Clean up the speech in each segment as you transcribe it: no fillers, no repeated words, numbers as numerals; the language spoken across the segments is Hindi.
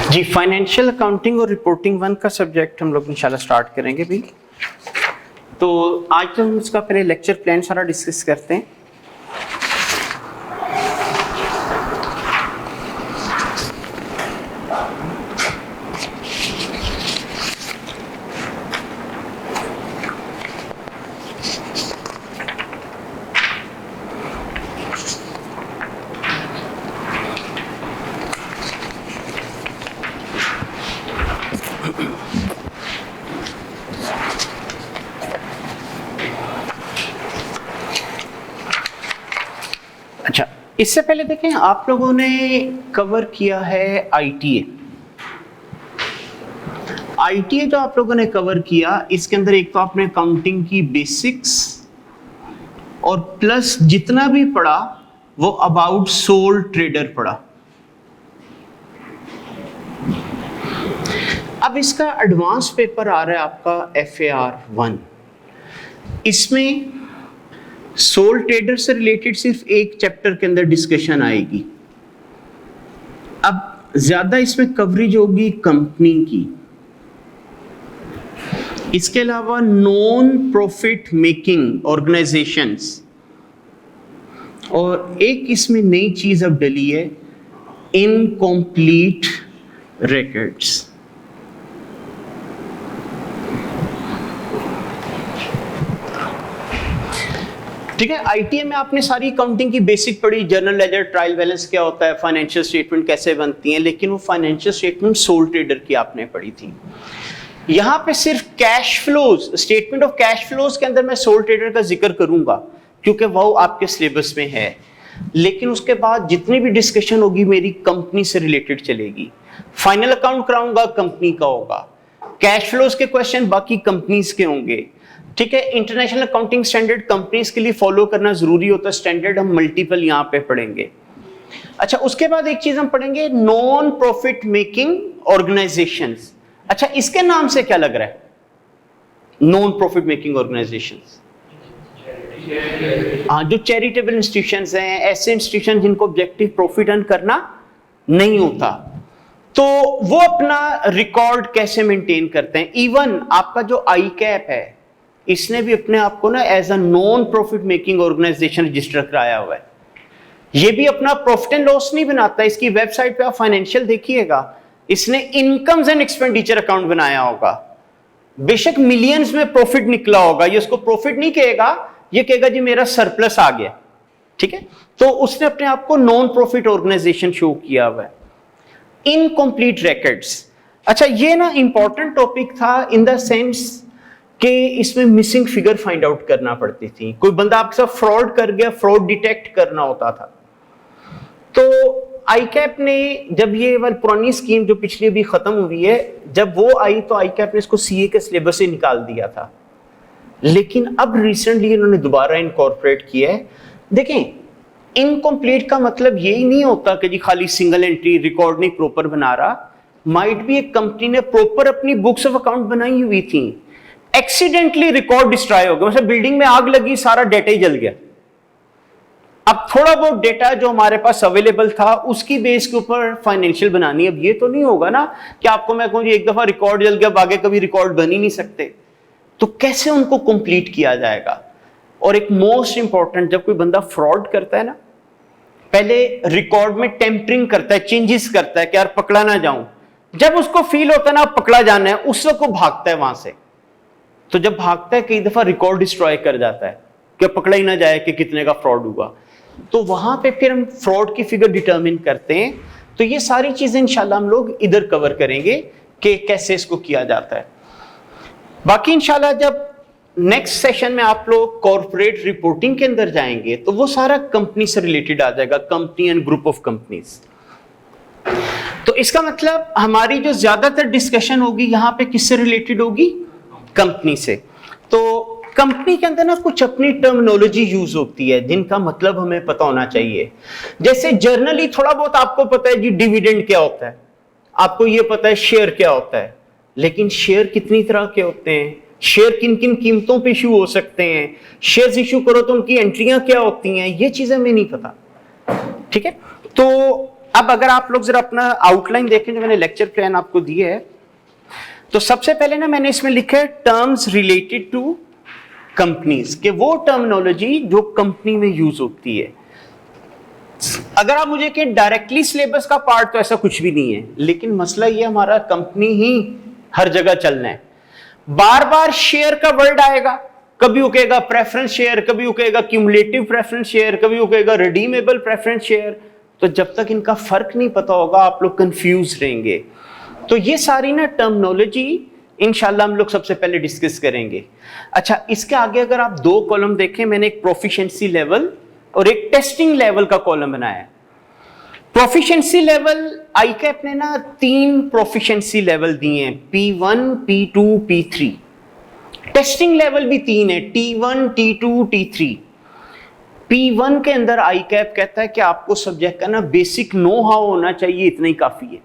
जी, फाइनेंशियल अकाउंटिंग और रिपोर्टिंग 1 का सब्जेक्ट हम लोग इंशाल्लाह स्टार्ट करेंगे भी। तो आज तो हम इसका पहले लेक्चर प्लान सारा डिस्कस करते हैं। अच्छा, इससे पहले देखें, आप लोगों ने कवर किया है आईटीए। आईटीए जो आप लोगों ने कवर किया, इसके अंदर एक तो आपने अकाउंटिंग की बेसिक्स और प्लस जितना भी पढ़ा वो अबाउट सोल ट्रेडर पढ़ा। अब इसका एडवांस पेपर आ रहा है आपका FAR 1। इसमें सोल ट्रेडर से रिलेटेड सिर्फ एक चैप्टर के अंदर डिस्कशन आएगी। अब ज्यादा इसमें कवरेज होगी कंपनी की। इसके अलावा नॉन प्रॉफिट मेकिंग ऑर्गेनाइजेशंस, और एक इसमें नई चीज अब डली है, इनकम्प्लीट रिकॉर्ड्स। ठीक है, आईटीए में आपने सारी अकाउंटिंग की बेसिक पढ़ी, जर्नल लेजर, ट्रायल बैलेंस क्या होता है, फाइनेंशियल स्टेटमेंट कैसे बनती हैं, लेकिन वो फाइनेंशियल स्टेटमेंट सोल ट्रेडर की आपने पढ़ी थी। यहाँ पे सिर्फ cash flows, statement of cash flows के अंदर मैं सोल ट्रेडर का जिक्र करूंगा क्योंकि वो आपके सिलेबस में है, लेकिन उसके बाद जितनी भी डिस्कशन होगी मेरी कंपनी से रिलेटेड चलेगी। फाइनल अकाउंट कराऊंगा कंपनी का होगा, कैश फ्लोज के क्वेश्चन बाकी कंपनीज के होंगे। ठीक है, इंटरनेशनल अकाउंटिंग स्टैंडर्ड कंपनीज के लिए फॉलो करना जरूरी होता है, स्टैंडर्ड हम मल्टीपल यहाँ पे पढ़ेंगे। अच्छा, उसके बाद एक चीज हम पढ़ेंगे, नॉन प्रॉफिट मेकिंग ऑर्गेनाइजेशंस। अच्छा, इसके नाम से क्या लग रहा है, नॉन प्रॉफिट मेकिंग ऑर्गेनाइजेशंस? हाँ, जो चैरिटेबल इंस्टीट्यूशंस हैं, ऐसे इंस्टीट्यूशन जिनको ऑब्जेक्टिव प्रॉफिट अर्न करना नहीं होता, तो वो अपना रिकॉर्ड कैसे मेंटेन करते हैं। इवन आपका जो आई कैप है, इसने भी अपने आप को ना as a non profit making organisation register कराया हुआ है। ये भी अपना प्रॉफिट एंड लॉस नहीं बनाता। इसकी वेबसाइट पे आप फाइनेंशियल देखिएगा, इसने इनकम्स एंड एक्सपेंडिचर अकाउंट बनाया होगा। बेशक मिलियंस में प्रॉफिट निकला होगा, ये उसको प्रॉफिट नहीं कहेगा, ये कहेगा जी मेरा सरप्लस आ गया। ठीक है, तो उसने अपने आप को नॉन प्रॉफिट ऑर्गेनाइजेशन शो किया हुआ है। इनकम्प्लीट रिकॉर्ड्स, अच्छा ये ना इंपॉर्टेंट टॉपिक था इन द सेंस कि इसमें मिसिंग फिगर फाइंड आउट करना पड़ती थी। कोई बंदा आपके साथ फ्रॉड कर गया, फ्रॉड डिटेक्ट करना होता था। तो आईकैप ने जब ये वाली पुरानी स्कीम जो पिछली भी खत्म हुई है, जब वो आई तो आईकैप ने इसको सीए के सिलेबस से निकाल दिया था, लेकिन अब रिसेंटली इन्होंने दोबारा इनकॉर्पोरेट किया है। देखें, इनकम्प्लीट का मतलब यही नहीं होता कि जी खाली सिंगल एंट्री रिकॉर्ड नहीं प्रॉपर बना रहा। माइट भी एक कंपनी ने प्रॉपर अपनी बुक्स ऑफ अकाउंट बनाई हुई थी, एक्सीडेंटली रिकॉर्ड डिस्ट्रॉय हो गया, मतलब बिल्डिंग में आग लगी, सारा डेटा ही जल गया। अब थोड़ा बहुत डेटा जो हमारे पास अवेलेबल था उसकी बेस के ऊपर फाइनेंशियल बनानी। अब ये तो नहीं होगा ना कि आपको मैं कहूँ एक दफा रिकॉर्ड जल गया, आगे कभी रिकॉर्ड बन ही नहीं सकते, तो कैसे उनको कंप्लीट किया जाएगा। और एक मोस्ट इंपॉर्टेंट, जब कोई बंदा फ्रॉड करता है ना, पहले रिकॉर्ड में टेम्परिंग करता है, चेंजेस करता है कि यार पकड़ा ना जाऊं। जब उसको फील होता है ना पकड़ा जाना है, उस वक्त वो भागता है वहां से। तो जब भागता है कई दफा रिकॉर्ड डिस्ट्रॉय कर जाता है कि पकड़ा ही ना जाए कि कितने का फ्रॉड हुआ। तो वहां पे फिर हम फ्रॉड की फिगर डिटरमिन करते हैं। तो ये सारी चीजें इंशाल्लाह हम लोग इधर कवर करेंगे कि कैसे इसको किया जाता है। बाकी इंशाल्लाह जब नेक्स्ट सेशन में आप लोग कॉर्पोरेट रिपोर्टिंग के अंदर जाएंगे तो वो सारा कंपनी से रिलेटेड आ जाएगा, company and group of companies. तो इसका मतलब हमारी जो ज्यादातर डिस्कशन होगी यहाँ पे किससे रिलेटेड होगी, कंपनी से। तो कंपनी के अंदर ना कुछ अपनी टर्मिनोलॉजी यूज होती है जिनका मतलब हमें पता होना चाहिए। जैसे जर्नली थोड़ा बहुत आपको पता है जी डिविडेंड क्या होता है, आपको ये पता है शेयर क्या होता है, लेकिन शेयर कितनी तरह के होते हैं, शेयर किन किन कीमतों पे इशू हो सकते हैं, शेयर इशू करो तो उनकी एंट्रियां क्या होती हैं, ये चीजें हमें नहीं पता। ठीक है, तो अब अगर आप लोग जरा अपना आउटलाइन देखें जो मैंने लेक्चर प्लान आपको दिया है, तो सबसे पहले ना मैंने इसमें लिखा है टर्म्स रिलेटेड टू कंपनीज, के वो टर्मिनोलॉजी जो कंपनी में यूज होती है। अगर आप मुझे कहें डायरेक्टली सिलेबस का पार्ट, तो ऐसा कुछ भी नहीं है, लेकिन मसला ये हमारा कंपनी ही हर जगह चलना है। बार बार शेयर का वर्ड आएगा, कभी वो कहेगा प्रेफरेंस शेयर, कभी वो कहेगा क्यूमुलेटिव प्रेफरेंस शेयर, कभी वो कहेगा रिडीमेबल प्रेफरेंस शेयर। तो जब तक इनका फर्क नहीं पता होगा आप लोग कंफ्यूज रहेंगे। तो ये सारी ना टर्मिनोलॉजी इंशाल्लाह हम लोग सबसे पहले डिस्कस करेंगे। अच्छा, इसके आगे अगर आप दो कॉलम देखें, मैंने एक प्रोफिशिएंसी लेवल और एक टेस्टिंग लेवल का कॉलम बनाया है। प्रोफिशिएंसी लेवल आईकैप ने ना 3 प्रोफिशिएंसी लेवल दिए हैं, P1, P2, P3। Testing level भी 3 है, T1, T2, T3। P1 के अंदर आईकैप कहता है कि आपको सब्जेक्ट का ना बेसिक नो हाउ होना चाहिए, इतना ही काफी है।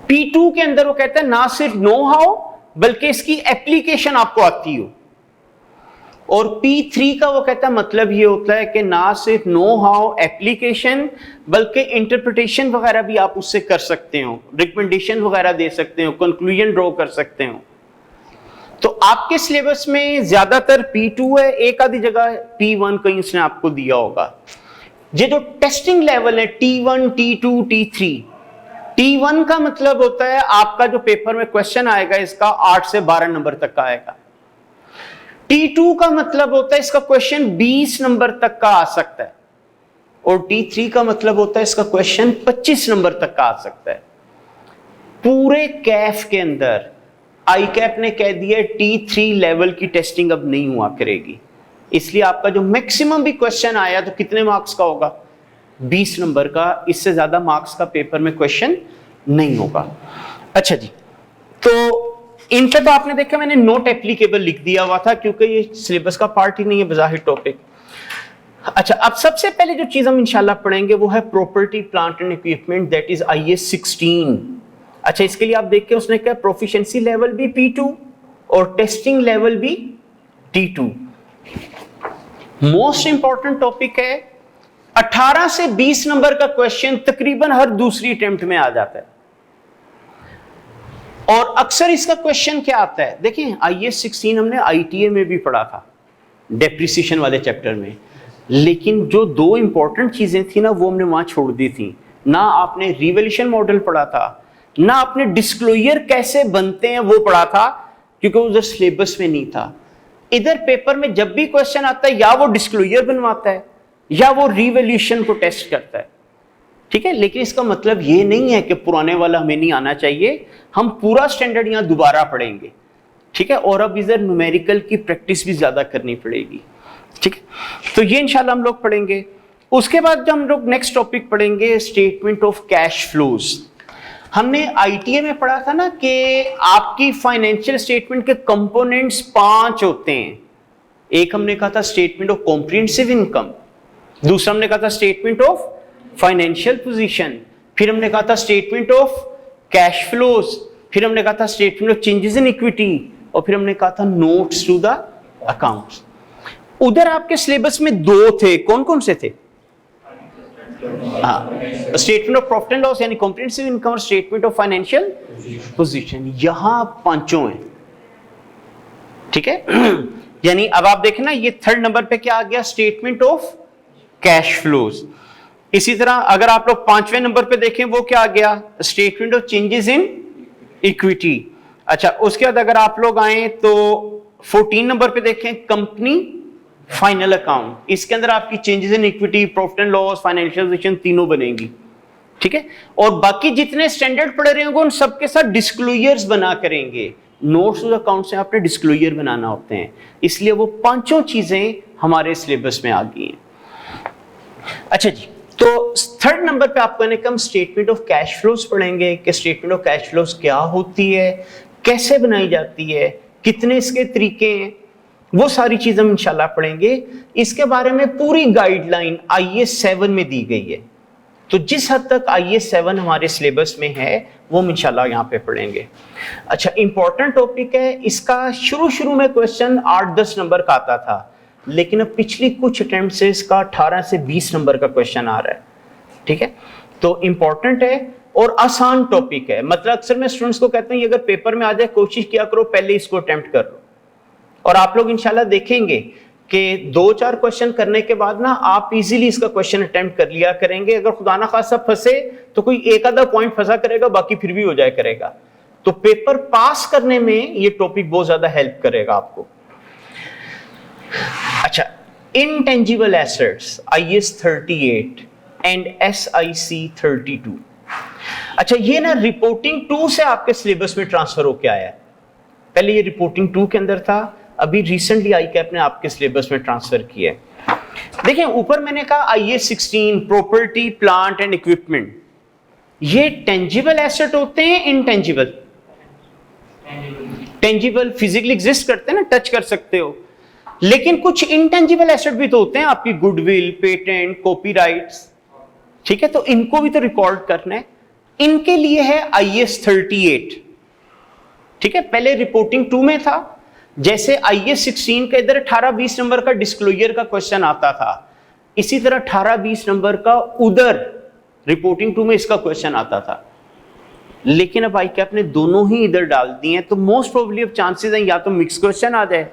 P2 के अंदर वो कहता है ना सिर्फ नो हाउ बल्कि इसकी एप्लीकेशन आपको आती हो। और P3 का वो कहता है मतलब ये होता है कि ना सिर्फ नो हाउ एप्लीकेशन बल्कि इंटरप्रिटेशन वगैरह भी आप उससे कर सकते हो, रिकमेंडेशन वगैरह दे सकते हो, कंक्लूजन ड्रॉ कर सकते हो। तो आपके सिलेबस में ज्यादातर P2 है, एक आधी जगह P1 कहीं उसने आपको दिया होगा। ये जो टेस्टिंग लेवल है T1, T2, T3, T1 का मतलब होता है आपका जो पेपर में क्वेश्चन आएगा इसका 8 से 12 नंबर तक का आएगा। T2 का मतलब होता है इसका क्वेश्चन 20 नंबर तक का आ सकता है। और T3 का मतलब होता है इसका क्वेश्चन 25 नंबर तक का आ सकता है। पूरे कैफ के अंदर आईकैप ने कह दिया T3 लेवल की टेस्टिंग अब नहीं हुआ करेगी, इसलिए आपका जो मैक्सिमम भी क्वेश्चन आया तो कितने मार्क्स का होगा, 20 नंबर का, इससे ज्यादा मार्क्स का पेपर में क्वेश्चन नहीं होगा। अच्छा जी, तो इन पे तो आपने देखा मैंने नोट एप्लीकेबल लिख दिया हुआ था क्योंकि ये सिलेबस का पार्ट ही नहीं है बज़ाहिर टॉपिक। अच्छा, अब सबसे पहले जो चीज हम इंशाल्लाह पढ़ेंगे वो है property plant and equipment, that is IS 16। अच्छा, इसके लिए आप देख के उसने कहा प्रोफिशिएंसी लेवल भी P2 और टेस्टिंग लेवल भी T2। मोस्ट इंपॉर्टेंट टॉपिक है, 18 से 20 नंबर का क्वेश्चन तकरीबन हर दूसरी अटेम्प्ट में आ जाता है। और अक्सर इसका क्वेश्चन क्या आता है, देखिए IS 16 हमने ITA में भी पढ़ा था डेप्रिसिएशन वाले चैप्टर में, लेकिन जो 2 इंपॉर्टेंट चीजें थी ना वो हमने वहां छोड़ दी थी। ना आपने रिवैल्यूएशन मॉडल पढ़ा था, ना आपने डिस्क्लोजर कैसे बनते हैं वो पढ़ा था, क्योंकि उधर सिलेबस में नहीं था। इधर पेपर में जब भी क्वेश्चन आता है या वो डिस्क्लोजर बनवाता है या वो रिवैल्यूएशन को टेस्ट करता है, ठीक है। लेकिन इसका मतलब ये नहीं है कि पुराने वाला हमें नहीं आना चाहिए, हम पूरा स्टैंडर्ड यहां दोबारा पढ़ेंगे, ठीक है। और अब इधर न्यूमेरिकल की प्रैक्टिस भी ज्यादा करनी पड़ेगी, ठीक है। तो ये इंशाल्लाह हम लोग पढ़ेंगे। उसके बाद जब हम लोग नेक्स्ट टॉपिक पढ़ेंगे स्टेटमेंट ऑफ कैश फ्लोज। हमने ITA में पढ़ा था ना कि आपकी फाइनेंशियल स्टेटमेंट के कंपोनेंट्स 5 होते हैं। एक हमने कहा था स्टेटमेंट ऑफ कॉम्प्रिहेंसिव इनकम, दूसरा हमने कहा था स्टेटमेंट ऑफ फाइनेंशियल पोजीशन, फिर हमने कहा था स्टेटमेंट ऑफ कैश फ्लोज, फिर हमने कहा था statement of changes in equity, और फिर हमने कहा था नोट्स टू द अकाउंट्स। उधर आपके सिलेबस में 2 थे, कौन कौन से थे? Statement of profit and loss यानी कॉम्प्रिहेंसिव इनकम और स्टेटमेंट ऑफ फाइनेंशियल पोजीशन, यहां 5 हैं, ठीक है। यानी अब आप देखें ना, ये 3rd नंबर पे क्या आ गया, स्टेटमेंट ऑफ कैश फ्लोज। इसी तरह अगर आप लोग 5वें नंबर पे देखें वो क्या आ गया, statement of changes in equity. अच्छा, उसके बाद अगर आप लोग आए तो 14 नंबर पे देखें कंपनी फाइनल अकाउंट, इसके अंदर आपकी changes in equity, profit and loss, financial position तीनों बनेंगी, ठीक है। और बाकी जितने स्टैंडर्ड पढ़ रहे होंगे उन सबके साथ डिस्क्लोजर्स बना करेंगे। नोट्स ऑफ अकाउंट से आपने डिस्क्लोजर बनाना होते हैं, इसलिए वो 5 चीजें हमारे सिलेबस में आ गई हैं। अच्छा जी, तो 3rd नंबर पे आपको हम स्टेटमेंट ऑफ कैश फ्लोज पढ़ेंगे कि स्टेटमेंट ऑफ कैश फ्लोज क्या होती है, कैसे बनाई जाती है, कितने इसके तरीके हैं, वो सारी चीज हम इंशाल्लाह पढ़ेंगे। इसके बारे में पूरी गाइडलाइन IS 7 में दी गई है, तो जिस हद तक IS 7 हमारे सिलेबस में है वो हम इंशाल्लाह यहाँ पे पढ़ेंगे। अच्छा, इंपॉर्टेंट टॉपिक है, इसका शुरू में क्वेश्चन 8-10 नंबर का आता था, लेकिन अब पिछली कुछ अटेम्प्ट से इसका 18 से 20 नंबर का क्वेश्चन आ रहा है। ठीक है, तो इंपॉर्टेंट है और आसान टॉपिक है। मतलब अक्सर मैं स्टूडेंट्स को कहता हूं अगर पेपर में आ जाए कोशिश किया करो पहले इसको अटेम्प्ट कर लो, और आप लोग इंशाल्लाह देखेंगे कि 2-4 क्वेश्चन करने के बाद ना आप इजीली इसका क्वेश्चन अटेम्प्ट कर लिया करेंगे। अगर खुदा ना खासा फंसे तो कोई एक आधा पॉइंट फंसा करेगा, बाकी फिर भी हो जाया करेगा। तो पेपर पास करने में ये टॉपिक बहुत ज्यादा हेल्प करेगा आपको। अच्छा, intangible assets IAS 38 and SIC 32। अच्छा, ये ना रिपोर्टिंग 2 से आपके सिलेबस में ट्रांसफर होके आया है। पहले ये रिपोर्टिंग 2 के अंदर था, अभी रिसेंटली ICAP ने आपके सिलेबस में ट्रांसफर किया है। देखिए ऊपर मैंने कहा IAS 16 property plant and equipment, ये टेंजिबल एसेट होते हैं इनटेंजिबल? टेंजिबल फिजिकली एग्जिस्ट करते हैं ना, टच कर सकते हो, लेकिन कुछ इंटेंजिबल एसेट भी तो होते हैं आपकी, गुडविल, पेटेंट, कॉपीराइट्स, ठीक है, तो इनको भी तो रिकॉर्ड करना है। इनके लिए है IAS 38, ठीक है। पहले रिपोर्टिंग 2 में था, जैसे IAS 16 के इधर 18-20 नंबर का डिस्क्लोजर का क्वेश्चन आता था, इसी तरह 18-20 नंबर का उधर रिपोर्टिंग 2 में इसका क्वेश्चन आता था। लेकिन अब ICAP ने दोनों ही इधर डाल दिए हैं, तो मोस्ट प्रोबेबली अब चांसेस हैं या तो मिक्स क्वेश्चन आ जाए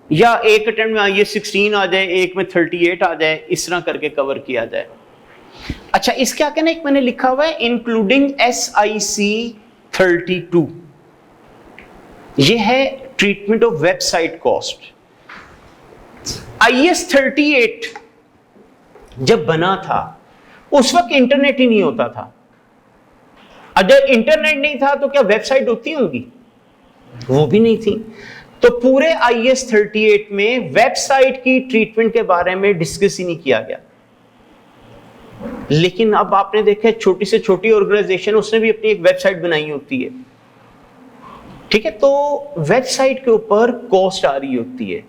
या एक अटेम्प्ट में IAS 16 आ जाए, एक में 38 आ जाए, इस तरह करके कवर किया जाए। अच्छा, इसके आगे ना एक मैंने लिखा हुआ है इंक्लूडिंग SIC 32, ये है treatment of website cost. IAS 38 जब बना था उस वक्त इंटरनेट ही नहीं होता था। अगर इंटरनेट नहीं था तो क्या वेबसाइट होती होंगी? वो भी नहीं थी। तो पूरे IAS 38 में वेबसाइट की ट्रीटमेंट के बारे में डिस्कस ही नहीं किया गया। लेकिन अब आपने देखा छोटी से छोटी ऑर्गेनाइजेशन उसने भी अपनी एक वेबसाइट बनाई होती है, ठीक है, तो वेबसाइट के ऊपर कॉस्ट आ रही होती है।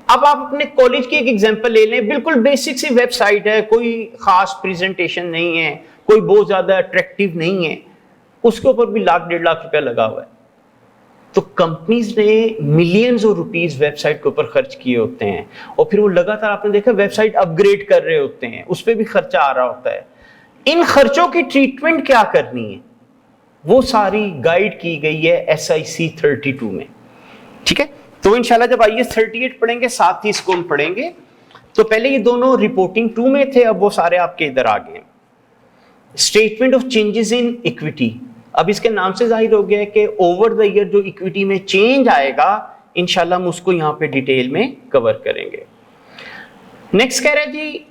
अब आप अपने कॉलेज की एक एग्जांपल ले लें, बिल्कुल बेसिक सी वेबसाइट है, कोई खास प्रेजेंटेशन नहीं है, कोई बहुत ज्यादा अट्रैक्टिव नहीं है, उसके ऊपर भी 1-1.5 लाख रुपया लगा हुआ है। तो कंपनीज ने मिलियंस ऑफ रुपीस वेबसाइट के ऊपर खर्च किए होते हैं, और फिर वो लगातार आपने देखा वेबसाइट अपग्रेड कर रहे होते हैं, उस पर भी खर्चा आ रहा होता है। इन खर्चों की ट्रीटमेंट क्या करनी है वो सारी गाइड की गई है SIC 32 में, ठीक है। तो इंशाल्लाह जब IAS 38 पढ़ेंगे साथ ही इसको हम पढ़ेंगे। तो पहले ये दोनों रिपोर्टिंग 2 में थे, अब वो सारे आपके इधर आ गए। Statement of changes in equity, अब इसके नाम से जाहिर हो गया है कि ओवर द ईयर जो इक्विटी में चेंज आएगा इंशाल्लाह हम उसको यहां पे डिटेल में कवर करेंगे। नेक्स्ट कह रहा है जी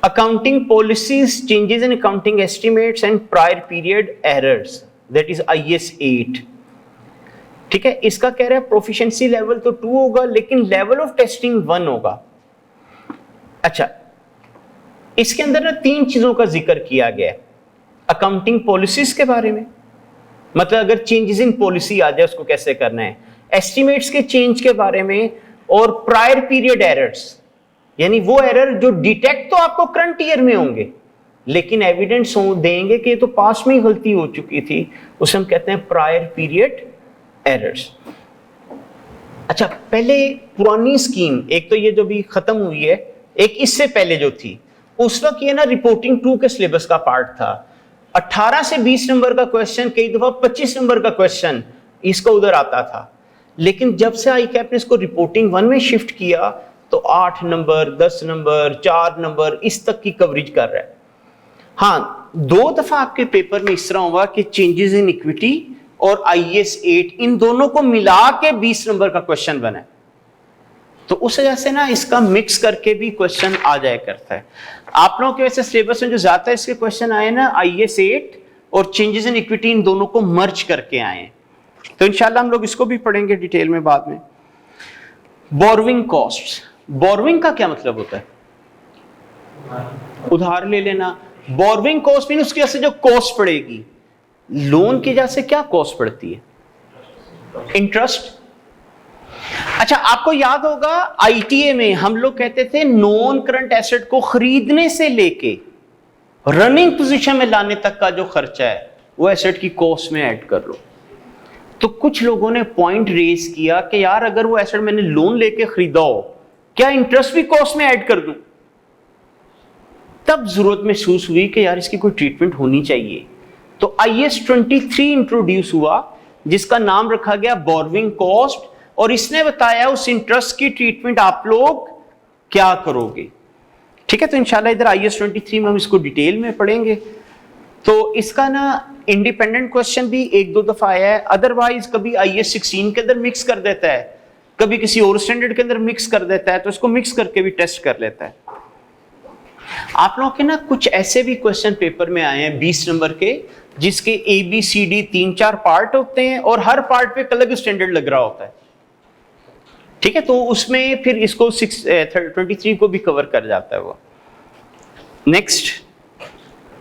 accounting policies, changes in accounting estimates and prior period errors, that is IAS 8, ठीक है। इसका कह रहा है प्रोफिशिएंसी लेवल तो 2 होगा, लेकिन लेवल ऑफ टेस्टिंग 1 होगा। अच्छा, इसके अंदर ना 3 चीजों का जिक्र किया गया है। अकाउंटिंग पॉलिसीज के बारे में, मतलब अगर चेंजेस इन पॉलिसी आ जाए उसको कैसे करना है, एस्टिमेट्स के चेंज के बारे में, और प्रायर पीरियड एरर्स, यानी वो एरर जो डिटेक्ट तो आपको करंट ईयर में होंगे लेकिन एविडेंस देंगे कि ये तो पास में ही गलती हो चुकी थी, उसे हम कहते हैं प्रायर पीरियड एरर्स। अच्छा, पहले पुरानी स्कीम, एक तो ये जो भी खत्म हुई है, एक इससे पहले जो थी, उस वक्त ये ना रिपोर्टिंग 2 के सिलेबस का पार्ट था। 18 से 20 नंबर का क्वेश्चन, कई दफा 25 नंबर का क्वेश्चन इसका उधर आता था। लेकिन जब से ICAP ने इसको रिपोर्टिंग 1 में शिफ्ट किया तो 8 नंबर, 10 नंबर, 4 नंबर इस तक की कवरेज कर रहा है। हाँ, 2 दफा आपके पेपर में इस तरह हुआ कि चेंजेस इन इक्विटी और IAS 8 इन दोनों को मिला के 20 नंबर का क्वेश्चन बना है। तो उस वजह से ना इसका मिक्स करके भी क्वेश्चन आ जाया करता है। आप लोगों के वैसे सिलेबस में जो ज्यादा इसके क्वेश्चन आए ना IAS 8 और चेंजेस इन इक्विटी, इन दोनों को मर्ज करके आए हैं। तो इंशाल्लाह हम लोग इसको भी पढ़ेंगे डिटेल में बाद में। बोरोइंग कॉस्ट, बोरोइंग का क्या मतलब होता है? उधार ले लेना। बोरोइंग कॉस्ट मीन उसकी वजह से जो कॉस्ट पड़ेगी, लोन की वजह से क्या कॉस्ट पड़ती है? इंटरेस्ट। अच्छा, आपको याद होगा ITA में हम लोग कहते थे नॉन करंट एसेट को खरीदने से लेके रनिंग पोजीशन में लाने तक का जो खर्चा है वो एसेट की कॉस्ट में ऐड कर लो। तो कुछ लोगों ने पॉइंट रेज किया कि यार अगर वो एसेट मैंने लोन लेके खरीदा हो, क्या इंटरेस्ट भी कॉस्ट में ऐड कर दूं? तब तब जरूरत महसूस हुई कि यार इसकी कोई ट्रीटमेंट होनी चाहिए। तो IAS 23 इंट्रोड्यूस हुआ, जिसका नाम रखा गया बोरोइंग कॉस्ट, और इसने बताया उस इंटरेस्ट की ट्रीटमेंट आप लोग क्या करोगे। ठीक है, तो इंशाल्लाह इधर IAS 23 में हम इसको डिटेल में पढ़ेंगे। तो इसका ना इंडिपेंडेंट क्वेश्चन भी एक दो दफा आया है, अदरवाइज कभी IAS 16 के अंदर मिक्स कर देता है, कभी किसी और स्टैंडर्ड के अंदर मिक्स कर देता है, तो इसको मिक्स करके भी टेस्ट कर लेता है। आप लोगों के ना कुछ ऐसे भी क्वेश्चन पेपर में आए हैं 20 नंबर के, जिसके ABCD 3-4 पार्ट होते हैं और हर पार्ट पे अलग स्टैंडर्ड लग रहा होता है। ठीक है, तो उसमें फिर इसको 23 को भी कवर कर जाता है वो। नेक्स्ट,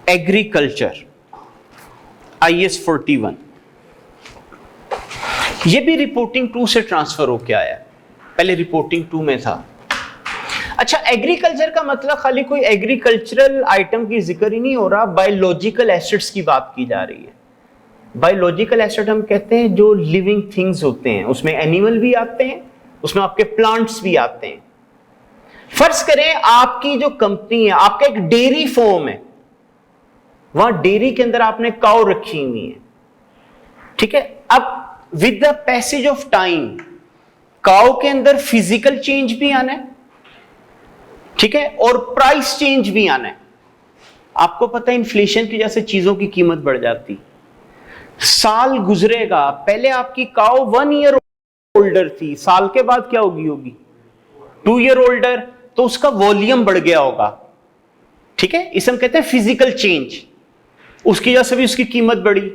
एग्रीकल्चर IAS 41, ये भी रिपोर्टिंग 2 से ट्रांसफर होके आया, पहले रिपोर्टिंग 2 में था। अच्छा, एग्रीकल्चर का मतलब खाली कोई एग्रीकल्चरल आइटम की जिक्र ही नहीं हो रहा, बायोलॉजिकल एसेट्स की बात की जा रही है। बायोलॉजिकल एसेट हम कहते हैं जो लिविंग थिंग्स होते हैं, उसमें एनिमल भी आते हैं, उसमें आपके प्लांट्स भी आते हैं। फर्ज करें आपकी जो कंपनी है, आपका एक डेयरी फॉर्म है, वहां डेयरी के अंदर आपने काऊ रखी हुई है। ठीक है, अब with the passage of time cow के अंदर फिजिकल चेंज भी आना है, ठीक है, और प्राइस चेंज भी आना है। आपको पता है इन्फ्लेशन की वजह से चीजों की कीमत बढ़ जाती, साल गुजरेगा, पहले आपकी काऊ 1 ईयर ओल्डर थी, साल के बाद क्या होगी 2 ईयर ओल्डर, तो उसका वॉल्यूम बढ़ गया होगा। ठीक है, इसे हम कहते हैं फिजिकल चेंज, उसकी वजह से भी उसकी कीमत बढ़ी।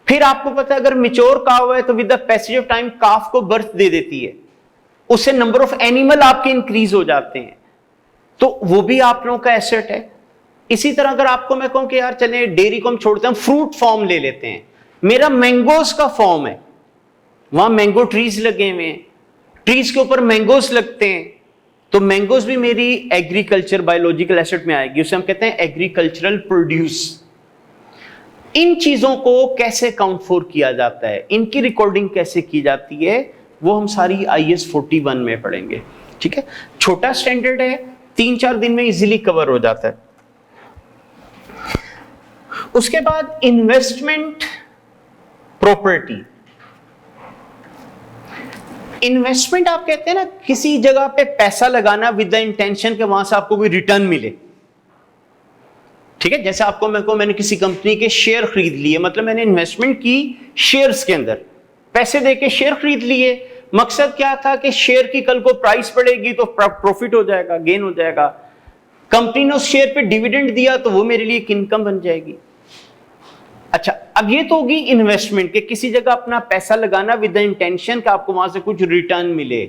फिर आपको पता है अगर मैच्योर काव है तो with the passage of time calf को बर्थ दे देती है, उससे नंबर ऑफ एनिमल आपके इंक्रीज हो जाते हैं, तो वो भी आप लोगों का एसेट है। इसी तरह अगर आपको मैं कहूं कि यार चले डेयरी को हम छोड़ते हैं, फ्रूट फॉर्म ले लेते हैं, मेरा मैंगोज का फॉर्म है, वहां मैंगो ट्रीज लगे हुए हैं, ट्रीज के ऊपर मैंगोज लगते हैं, तो मैंगोज भी मेरी एग्रीकल्चर बायोलॉजिकल एसेट में आएगी, उसे हम कहते हैं एग्रीकल्चरल प्रोड्यूस। इन चीजों को कैसे काउंट फॉर किया जाता है, इनकी रिकॉर्डिंग कैसे की जाती है, वो हम सारी IAS 41 में पढ़ेंगे। ठीक है, छोटा स्टैंडर्ड है, 3-4 दिन में इजीली कवर हो जाता है। उसके बाद इन्वेस्टमेंट प्रॉपर्टी। इन्वेस्टमेंट आप कहते हैं ना किसी जगह पे पैसा लगाना विद द इंटेंशन के वहां से आपको कोई रिटर्न मिले। ठीक है, जैसे आपको मैंने किसी कंपनी के शेयर खरीद लिए, मतलब मैंने इन्वेस्टमेंट की शेयर्स के अंदर, पैसे देके शेयर खरीद लिए, मकसद क्या था कि शेयर की कल को प्राइस बढ़ेगी तो प्रॉफिट हो जाएगा, गेन हो जाएगा, कंपनी ने उस शेयर पे डिविडेंड दिया तो वो मेरे लिए एक इनकम बन जाएगी। अच्छा, अब ये तो होगी इन्वेस्टमेंट के किसी जगह अपना पैसा लगाना विद द इंटेंशन कि आपको वहां से कुछ रिटर्न मिले।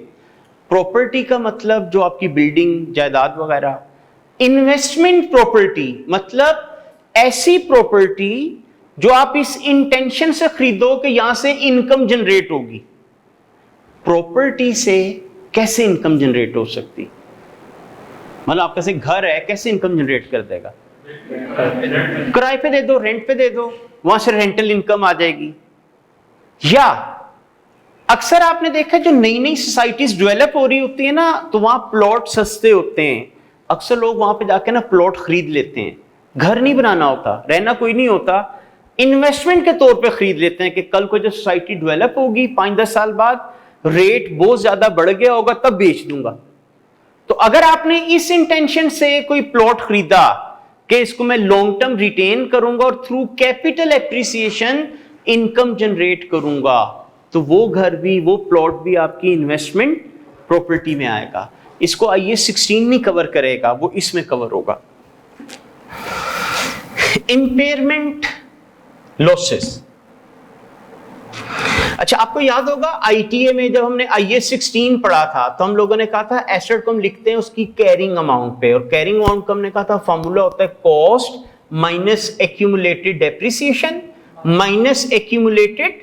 प्रॉपर्टी का मतलब जो आपकी बिल्डिंग जायदाद वगैरह। इन्वेस्टमेंट प्रॉपर्टी मतलब ऐसी प्रॉपर्टी जो आप इस इंटेंशन से खरीदो कि यहां से इनकम जनरेट होगी। प्रॉपर्टी से कैसे इनकम जनरेट हो सकती, मतलब आपका से घर है, कैसे इनकम जनरेट कर देगा? किराए पे दे दो, रेंट पे दे दो, वहां से रेंटल इनकम आ जाएगी। या अक्सर आपने देखा जो नई नई सोसाइटीज डेवलप हो रही होती है ना, तो वहां प्लॉट सस्ते होते हैं, अक्सर लोग वहां पे जाके ना प्लॉट खरीद लेते हैं, घर नहीं बनाना होता, रहना कोई नहीं होता, इन्वेस्टमेंट के तौर पे खरीद लेते हैं कि कल को जब सोसाइटी डेवलप होगी 5-10 साल बाद, रेट बहुत ज्यादा बढ़ गया होगा तब बेच दूंगा। तो अगर आपने इस इंटेंशन से कोई प्लॉट खरीदा कि इसको मैं लॉन्ग टर्म रिटेन करूंगा और through capital appreciation income generate करूंगा, तो वो घर भी, वो प्लॉट भी आपकी इन्वेस्टमेंट प्रॉपर्टी में आएगा। इसको IAS 16 नहीं कवर करेगा, वो इसमें कवर होगा। Impairment losses. अच्छा, आपको याद होगा ITA में जब हमने IAS 16 पढ़ा था तो हम लोगों ने कहा था एसेट को हम लिखते हैं उसकी कैरिंग अमाउंट पे, और कैरिंग अमाउंट का हमने कहा था फॉर्मूला होता है cost minus accumulated depreciation minus accumulated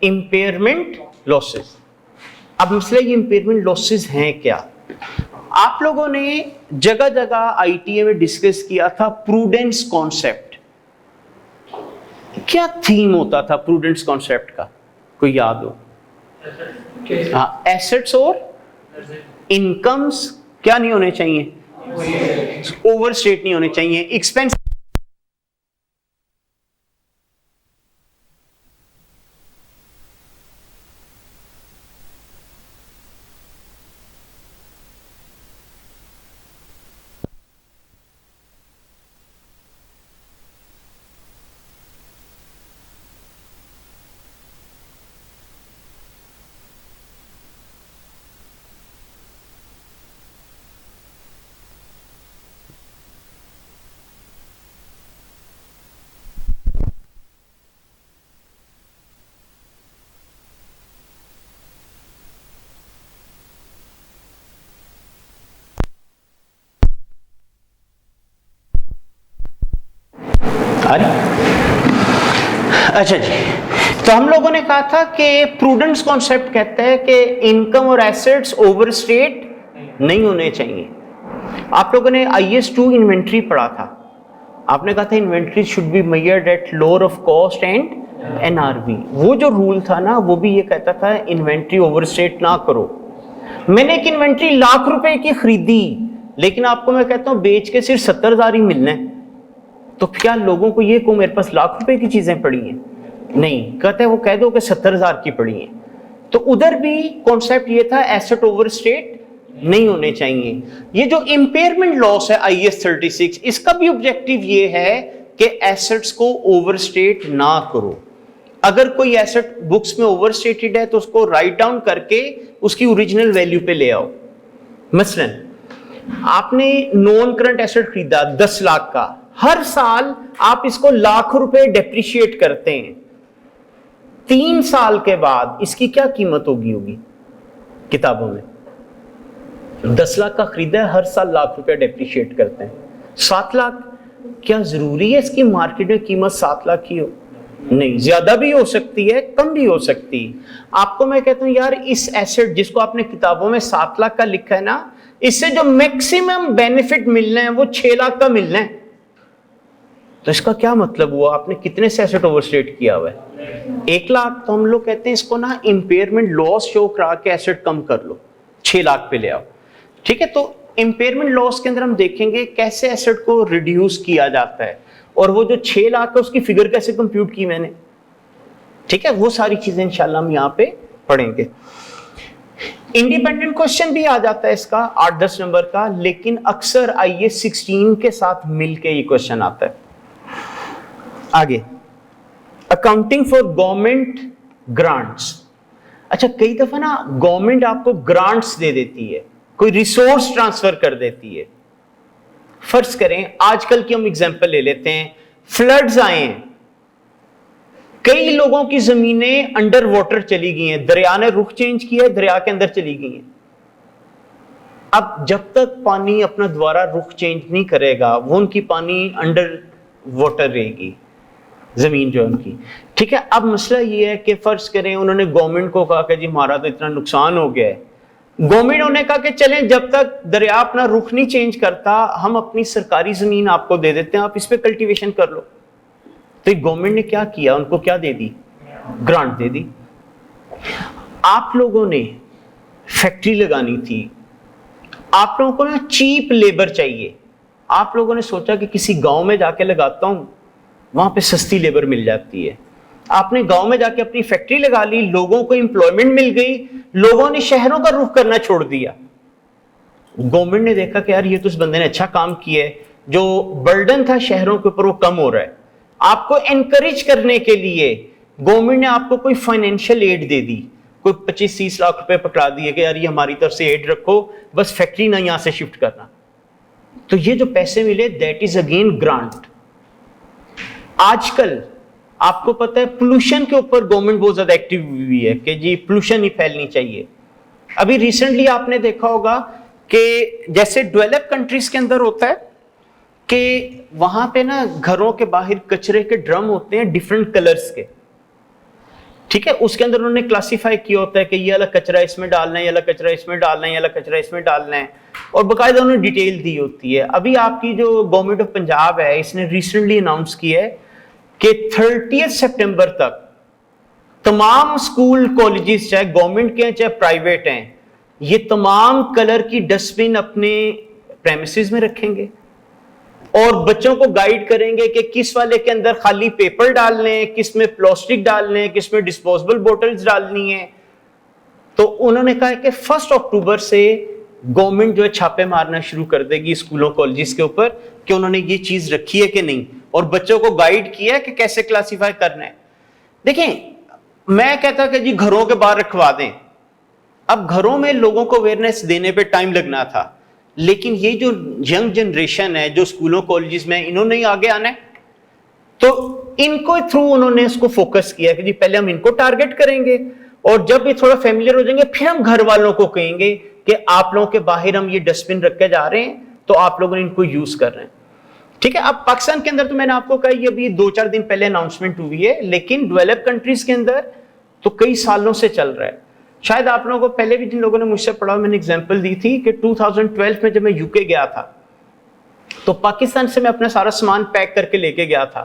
impairment losses. अब मसला ये इंपेयरमेंट लॉसेस हैं क्या? आप लोगों ने जगह जगह ITA में डिस्कस किया था प्रूडेंस कॉन्सेप्ट। क्या थीम होता था प्रूडेंस कॉन्सेप्ट का, कोई याद हो? हाँ, एसेट्स और इनकम्स क्या नहीं होने चाहिए, ओवर स्टेट नहीं होने चाहिए। एक्सपेंस अच्छा जी, तो हम लोगों ने कहा था कि प्रूडेंस कॉन्सेप्ट कहता है कि इनकम और एसेट्स ओवर स्टेट नहीं होने चाहिए। आप लोगों ने IS2 इन्वेंट्री पढ़ा था, आपने कहा था inventory should be measured at lower of cost and NRV। वो जो रूल था ना, वो भी ये कहता था इन्वेंट्री ओवर स्टेट ना करो। मैंने एक इन्वेंट्री लाख रुपए की खरीदी, लेकिन आपको मैं कहता हूं बेच के सिर्फ 70,000 ही मिलना है, तो क्या लोगों को ये को मेरे पास लाख रुपए की चीजें पड़ी हैं? नहीं, कहते हैं वो कह दो कि 70,000 की पड़ी हैं। तो उधर भी कॉन्सेप्ट ये था एसेट ओवर स्टेट नहीं होने चाहिए। ये जो इंपेयरमेंट लॉस है IS 36, इसका भी ऑब्जेक्टिव ये है कि एसेट्स को ओवर स्टेट ना करो। अगर कोई एसेट बुक्स में ओवर स्टेटेड है तो उसको राइट डाउन करके उसकी ओरिजिनल वैल्यू पे ले आओ। मसलन आपने नॉन करंट एसेट खरीदा 10 लाख का, हर साल आप इसको लाख रुपए डेप्रिशिएट करते हैं, 3 साल के बाद इसकी क्या कीमत होगी किताबों में? 10 लाख का खरीदा है, हर साल लाख रुपए डेप्रिशिएट करते हैं, 7 लाख। क्या जरूरी है इसकी मार्केट में कीमत 7 लाख की हो? नहीं, ज्यादा भी हो सकती है, कम भी हो सकती है। आपको मैं कहता हूं यार, इस एसेट जिसको आपने किताबों में 7 लाख का लिखा है ना, इससे जो मैक्सिमम बेनिफिट मिलना है वो 6 लाख का मिलना है। तो इसका क्या मतलब हुआ? आपने कितने से एसेट ओवरस्टेट किया हुआ है? 1 लाख। तो हम लोग कहते हैं इसको ना इंपेयरमेंट लॉस शो करा के एसेट कम कर लो, 6 लाख पे ले आओ। ठीक है, तो इंपेयरमेंट लॉस के अंदर हम देखेंगे कैसे एसेट को रिड्यूस किया जाता है, और वो जो 6 लाख है उसकी फिगर कैसे कंप्यूट की मैंने। ठीक है, वो सारी चीजें इंशाल्लाह हम यहाँ पे पढ़ेंगे। इंडिपेंडेंट क्वेश्चन भी आ जाता है इसका 8-10 नंबर का, लेकिन अक्सर IS 16 के साथ मिलके ये क्वेश्चन आता है। आगे, अकाउंटिंग फॉर गवर्नमेंट ग्रांट्स। अच्छा, कई दफा ना गवर्नमेंट आपको ग्रांट्स दे देती है, कोई रिसोर्स ट्रांसफर कर देती है। फर्ज करें, आजकल की हम एग्जांपल ले लेते हैं, फ्लड्स आए हैं, कई लोगों की जमीनें अंडर वाटर चली गई हैं, दरिया ने रुख चेंज किया है, दरिया के अंदर चली गई हैं। अब जब तक पानी अपना दोबारा रुख चेंज नहीं करेगा, वो उनकी पानी अंडर वाटर रहेगी, जमीन जो उनकी। ठीक है, अब मसला ये है कि फर्ज करें उन्होंने गवर्नमेंट को कहा कि जी हमारा तो इतना नुकसान हो गया है, गवर्नमेंट ने कहा कि चलें जब तक दरिया अपना रुख नहीं चेंज करता, हम अपनी सरकारी जमीन आपको दे देते हैं, आप इस पे कल्टीवेशन कर लो। तो गवर्नमेंट ने क्या किया, उनको क्या दे दी? ग्रांट दे दी। आप लोगों ने फैक्ट्री लगानी थी, आप लोगों को ना चीप लेबर चाहिए, आप लोगों ने सोचा कि किसी गांव में जाके लगाता हूं, वहां पे सस्ती लेबर मिल जाती है। आपने गांव में जाके अपनी फैक्ट्री लगा ली, लोगों को एम्प्लॉयमेंट मिल गई, लोगों ने शहरों का रुख करना छोड़ दिया। गवर्नमेंट ने देखा कि यार ये तो इस बंदे ने अच्छा काम किया है, जो बर्डन था शहरों के ऊपर वो कम हो रहा है। आपको एनकरेज करने के लिए गवर्नमेंट ने आपको कोई फाइनेंशियल एड दे दी, कोई 25-30 लाख रुपए पकड़ा दिए कि यार ये हमारी तरफ से एड रखो, बस फैक्ट्री ना यहां से शिफ्ट करना। तो ये जो पैसे मिले, दैट इज अगेन ग्रांट। आजकल आपको पता है पोल्यूशन के ऊपर गवर्नमेंट बहुत ज्यादा एक्टिव हुई है कि जी पोल्यूशन नहीं फैलनी चाहिए। अभी रिसेंटली आपने देखा होगा कि जैसे डेवलप कंट्रीज के अंदर होता है कि वहां पे ना घरों के बाहर कचरे के ड्रम होते हैं डिफरेंट कलर्स के। ठीक है, उसके अंदर उन्होंने क्लासिफाई किया होता है कि ये वाला कचरा इसमें डालना है, ये वाला कचरा इसमें डालना है, ये वाला कचरा इसमें डालना है, और बाकायदा उन्होंने डिटेल दी होती है। अभी आपकी जो गवर्नमेंट ऑफ पंजाब है, इसने रिसेंटली अनाउंस किया है कि 30 सितंबर तक तमाम स्कूल कॉलेजेस, चाहे गवर्नमेंट के हैं चाहे प्राइवेट हैं, ये तमाम कलर की डस्टबिन अपने प्रेमिसेस में रखेंगे और बच्चों को गाइड करेंगे कि किस वाले के अंदर खाली पेपर डालने हैं, किस में प्लास्टिक डालने हैं, किस में डिस्पोजेबल बोटल्स डालनी है। तो उन्होंने कहा कि 1 अक्टूबर से गवर्नमेंट जो है छापे मारना शुरू कर देगी स्कूलों कॉलेजेस के ऊपर कि उन्होंने ये चीज रखी है कि नहीं, और बच्चों को गाइड किया है कि कैसे क्लासिफाई करना है। देखें, मैं कहता कि जी घरों के बाहर रखवा दें। अब घरों में लोगों को अवेयरनेस देने पे टाइम लगना था, लेकिन ये जो यंग जनरेशन है जो स्कूलों कॉलेजेस में, इन्होंने ही आगे आना है, तो इनको थ्रू उन्होंने इसको फोकस किया कि जी पहले हम इनको टारगेट करेंगे और जब ये थोड़ा फेमिलियर हो जाएंगे फिर हम घर वालों को कहेंगे कि आप लोगों के बाहर हम ये डस्टबिन रख के जा रहे हैं, तो आप लोगों ने इनको यूज कर रहे हैं। ठीक है, अब पाकिस्तान के अंदर तो मैंने आपको कहा ये अभी 2-4 दिन पहले अनाउंसमेंट हुई है, लेकिन डेवलप कंट्रीज के अंदर तो कई सालों से चल रहा है। शायद आप लोगों को पहले भी जिन लोगों ने मुझसे पढ़ा, मैंने एग्जांपल दी थी कि 2012 में जब मैं यूके गया था तो पाकिस्तान से मैं अपना सारा सामान पैक करके लेके गया था,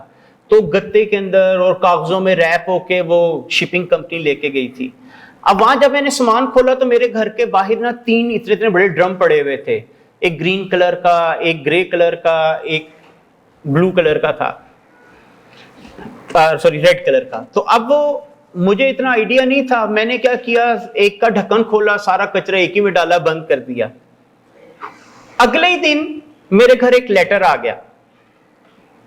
तो गत्ते के अंदर और कागजों में रैप होके वो शिपिंग कंपनी लेके गई थी। अब वहां जब मैंने सामान खोला तो मेरे घर के बाहर ना 3 इतने बड़े ड्रम पड़े हुए थे, एक ग्रीन कलर का, एक ग्रे कलर का, एक ब्लू कलर का था, सॉरी रेड कलर का। तो अब वो मुझे इतना आइडिया नहीं था, मैंने क्या किया, एक का ढक्कन खोला, सारा कचरा एक ही में डाला, बंद कर दिया। अगले ही दिन मेरे घर एक लेटर आ गया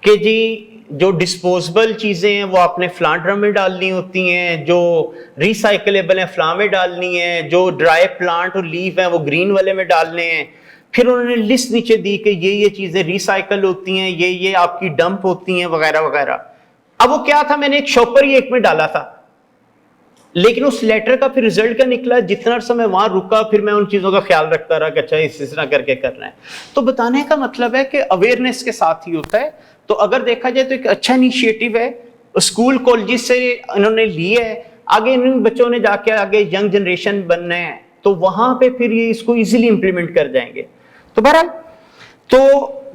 कि जी जो डिस्पोजेबल चीजें हैं वो आपने फ्लां ड्रम में डालनी होती हैं, जो रिसाइकलेबल हैं फ्लां में डालनी है, जो ड्राई प्लांट और लीफ हैं वो ग्रीन वाले में डालने हैं। फिर उन्होंने लिस्ट नीचे दी कि ये चीजें रिसाइकल होती हैं, ये आपकी डंप होती हैं, वगैरह वगैरह। अब वो क्या था, मैंने एक शॉपर ही एक में डाला था, लेकिन उस लेटर का फिर रिजल्ट क्या निकला, जितना समय वहां रुका फिर मैं उन चीजों का ख्याल रखता रहा कि अच्छा इस तरह करके करना है। तो बताने का मतलब है कि अवेयरनेस के साथ ही होता है। तो अगर देखा जाए तो एक अच्छा इनिशिएटिव है, स्कूल कॉलेजेस से इन्होंने लिए है, आगे इन बच्चों ने जाके आगे यंग जनरेशन बनना है तो वहां पे फिर ये इसको इजीली इंप्लीमेंट कर जाएंगे। तो बहरहाल तो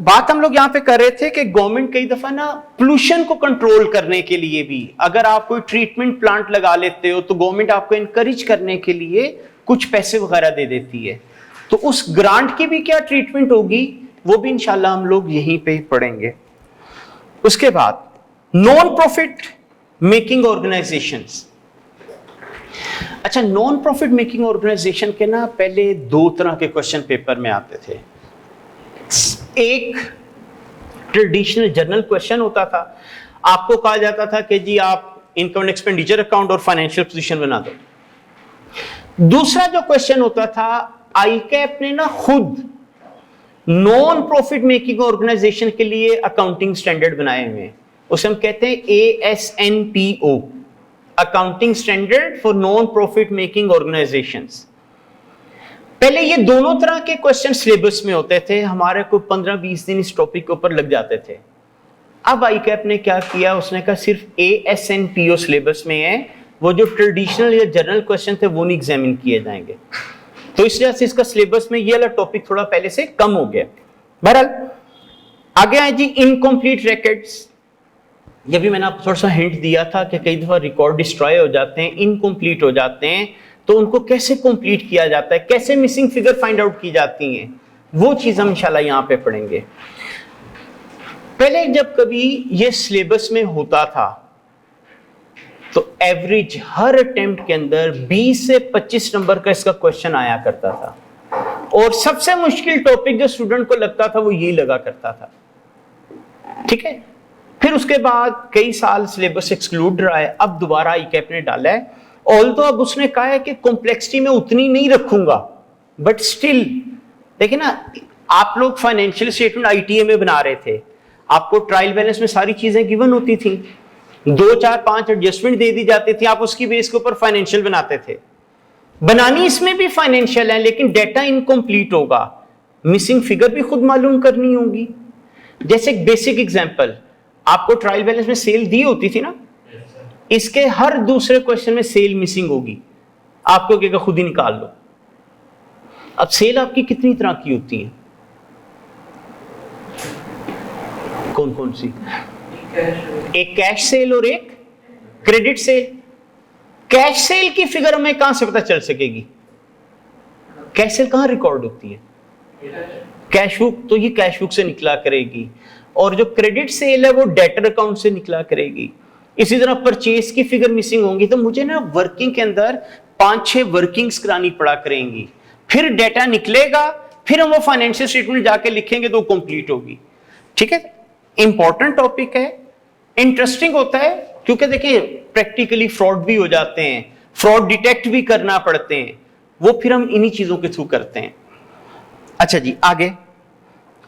बात हम लोग यहाँ पे कर रहे थे कि गवर्नमेंट कई दफा ना पोल्यूशन को कंट्रोल करने के लिए भी, अगर आप कोई ट्रीटमेंट प्लांट लगा लेते हो तो गवर्नमेंट आपको इनकरेज करने के लिए कुछ पैसे वगैरह दे देती है। तो उस ग्रांट की भी क्या ट्रीटमेंट होगी वो भी इंशाल्लाह हम लोग यहीं पे पढ़ेंगे। उसके बाद नॉन प्रॉफिट मेकिंग ऑर्गेनाइजेशंस। अच्छा, नॉन प्रॉफिट मेकिंग ऑर्गेनाइजेशन के ना पहले 2 तरह के क्वेश्चन पेपर में आते थे। एक ट्रेडिशनल जनरल क्वेश्चन होता था, आपको कहा जाता था कि जी आप इनकम एंड एक्सपेंडिचर अकाउंट और फाइनेंशियल पोजीशन बना दो। दूसरा जो क्वेश्चन होता था, आईकैप ने ना खुद नॉन प्रॉफिट मेकिंग ऑर्गेनाइजेशन के लिए अकाउंटिंग स्टैंडर्ड बनाए हुए हैं, उसे हम कहते हैं ASNPO, accounting standard for non profit making organisations. पहले ये दोनों तरह के क्वेश्चन सिलेबस में होते थे, हमारे को 15-20 दिन इस टॉपिक के ऊपर लग जाते थे। अब आईकैप ने क्या किया, उसने कहा सिर्फ ASNPO सिलेबस में है, वो जो ट्रेडिशनल या जनरल क्वेश्चन थे वो नहीं एग्जामिन किए जाएंगे। तो इस वजह से इसका सिलेबस में ये वाला टॉपिक थोड़ा पहले से कम हो गया। बहरहाल आगे आए जी इनकम्प्लीट रिकॉर्ड्स। ये भी मैंने आपको थोड़ा सा हिंट दिया था कि कई दफा रिकॉर्ड डिस्ट्रॉय हो जाते हैं, इनकम्प्लीट हो जाते हैं, तो उनको कैसे कंप्लीट किया जाता है, कैसे मिसिंग फिगर फाइंड आउट की जाती हैं, वो चीज हम इंशाल्लाह यहां पे पढ़ेंगे। पहले जब कभी ये सिलेबस में होता था तो एवरेज हर अटेम्प्ट के अंदर 20 से 25 नंबर का इसका क्वेश्चन आया करता था, और सबसे मुश्किल टॉपिक जो स्टूडेंट को लगता था वो यही लगा करता था। ठीक है, फिर उसके बाद कई साल सिलेबस एक्सक्लूड रहा है, अब दोबारा आईकैप ने डाला है। ऑल्दो अब उसने कहा है कि कॉम्प्लेक्सिटी में उतनी नहीं रखूंगा, बट स्टिल देखिए ना, आप लोग फाइनेंशियल स्टेटमेंट ITA में बना रहे थे, आपको ट्रायल बैलेंस में सारी चीजें गिवन होती थी, 2, 4, 5 एडजस्टमेंट दे दी जाती थी, आप उसकी बेस के ऊपर फाइनेंशियल बनाते थे। बनानी इसमें भी फाइनेंशियल है, लेकिन डेटा इनकम्प्लीट होगा, मिसिंग फिगर भी खुद मालूम करनी होगी। जैसे एक बेसिक एग्जांपल, आपको ट्रायल बैलेंस में सेल दी होती थी ना, इसके हर दूसरे क्वेश्चन में सेल मिसिंग होगी, आपको क्या खुद ही निकाल लो। अब सेल आपकी कितनी तरह की होती है, कौन कौन सी? एक कैश सेल और एक क्रेडिट सेल। कैश सेल की फिगर हमें कहां से पता चल सकेगी? कैश सेल कहां रिकॉर्ड होती है? कैश बुक तो ये कैश बुक से निकला करेगी, और जो क्रेडिट सेल है वो डेटर अकाउंट से निकला करेगी। इसी तरह परचेज की फिगर मिसिंग होंगी तो मुझे ना वर्किंग के अंदर 5-6 वर्किंग्स करानी पड़ा करेंगी, फिर डेटा निकलेगा, फिर हम वो फाइनेंशियल स्टेटमेंट जाके लिखेंगे तो कंप्लीट होगी। ठीक है, इंपॉर्टेंट टॉपिक है, इंटरेस्टिंग होता है, क्योंकि देखिए प्रैक्टिकली फ्रॉड भी हो जाते हैं, फ्रॉड डिटेक्ट भी करना पड़ते हैं, वो फिर हम इन्हीं चीजों के थ्रू करते हैं। अच्छा जी, आगे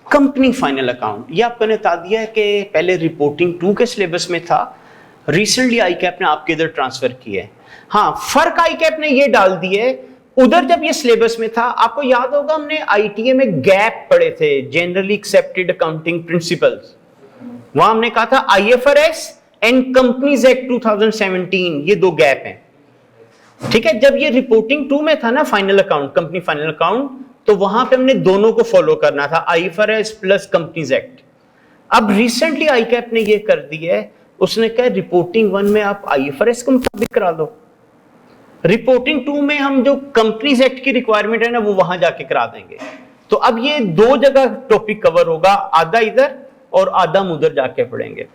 कंपनी फाइनल अकाउंट, ये आपको ने बता दिया है कि पहले रिपोर्टिंग 2 के सिलेबस में था, रिसेंटली आईकैप ने आपके इधर ट्रांसफर किया है। हाँ, फर्क आईकैप ने ये डाल दिया है, उधर जब ये सिलेबस में था, आपको याद होगा हमने आईटीए में गैप पढ़े थे, जनरली एक्सेप्टेड अकाउंटिंग प्रिंसिपल्स, वहां हमने कहा था आईएफआरएस एंड कंपनीज एक्ट 2017, ये 2 गैप हैं। ठीक है, जब ये रिपोर्टिंग 2 में था ना final account, company final account, तो वहां पे हमने दोनों को फॉलो करना था, आईएफआरएस प्लस कंपनीज एक्ट। अब रिसेंटली आईकैप ने ये कर दिया है, उसने कहा रिपोर्टिंग 1 में आप आईएफआरएस को मुताबिक करा दो, रिपोर्टिंग 2 में हम जो कंपनीज एक्ट की रिक्वायरमेंट है ना वो वहां जाके करा देंगे। तो अब ये 2 जगह टॉपिक कवर होगा, आधा इधर और आधा हम उधर जाके पढ़ेंगे।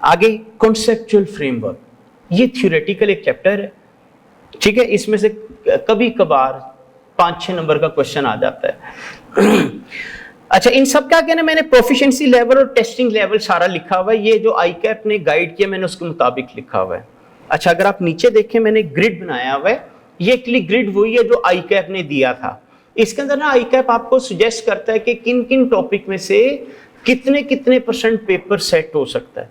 आगे कॉन्सेप्चुअल फ्रेमवर्क, ये थ्योरेटिकल एक चैप्टर है। ठीक है, इसमें से कभी कभार 5-6 नंबर का क्वेश्चन आ जाता है। अच्छा, इन सब का क्या ना, मैंने प्रोफिशिएंसी लेवल और टेस्टिंग लेवल सारा लिखा हुआ है, ये जो आईकैप ने गाइड किया मैंने उसके मुताबिक लिखा हुआ है। अच्छा, अगर आप नीचे देखें मैंने ग्रिड बनाया हुआ है, ये एक्चुअली ग्रिड वही है जो आईकैप ने दिया था। इसके अंदर ना आईकैप आपको सजेस्ट करता है कि किन किन टॉपिक में से कितने कितने % पेपर सेट हो सकता है।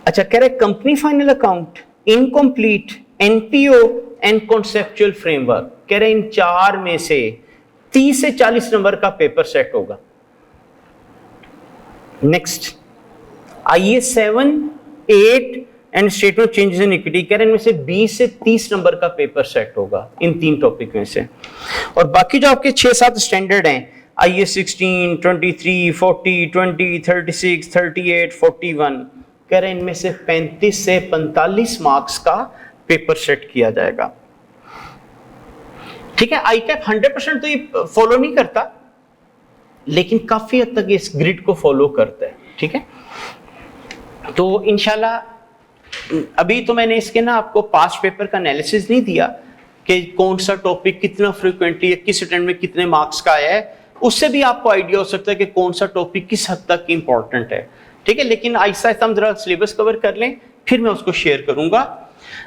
अच्छा, कह रहे company final account, incomplete, NPO and conceptual framework, कह रहे इन 4 में से 30 से 40 नंबर का पेपर सेट होगा। Next, IAS 7, 8 and statement of changes in equity, कह रहे इनमें से 20 से 30 नंबर का पेपर सेट होगा इन 3 टॉपिक में से। और बाकी जो आपके 6-7 स्टैंडर्ड हैं, IAS 16, 23, 40, 20, 36, 38, 41, कह रहे इनमें से 35 से 45 मार्क्स का पेपर सेट किया जाएगा। ठीक है, आईकैप 100% तो ये फॉलो नहीं करता, लेकिन काफी हद तक इस ग्रिड को फॉलो करता है। ठीक है, तो इंशाल्लाह अभी तो मैंने इसके ना आपको पास्ट पेपर का एनालिसिस नहीं दिया कि कौन सा टॉपिक कितना फ्रीक्वेंटली किस अटेम्प्ट में कितने मार्क्स का आया है, उससे भी आपको आइडिया हो सकता है कि कौन सा टॉपिक किस हद तक इंपॉर्टेंट है। ठीक है, लेकिन आहिस्ता आहिस्ता हम जरा सिलेबस कवर कर लें, फिर मैं उसको शेयर करूंगा।